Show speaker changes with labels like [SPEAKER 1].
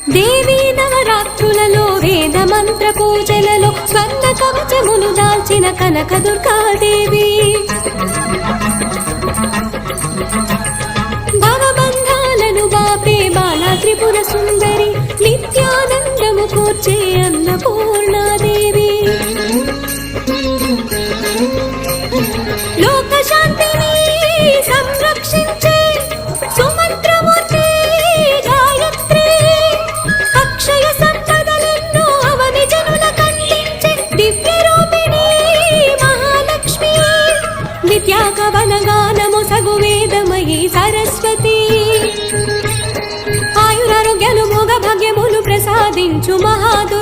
[SPEAKER 1] దేవీ నవరాత్రులలో వేద మంత్ర పూజలలో స్వర్ణ కవచములు దాల్చిన కనక దుర్గాదేవి భవబంధాలను బాపే బాలా త్రిపుర సుందరి నిత్యానందము కూర్చే అన్నపూర్ణాదేవి లోక శాంతిని సంరక్షించే సుమంత్రమూర్తి గాయత్రి అక్షయ సంపదలెన్నో అవని జనుల కందించే దివ్య రూపిణి మహాలక్ష్మి నిత్యాకవన గానము సగు వేదమయీ సరస్వతి ఆయురారోగ్యాలు భోగ భాగ్యములు ప్రసాదించు మహాదు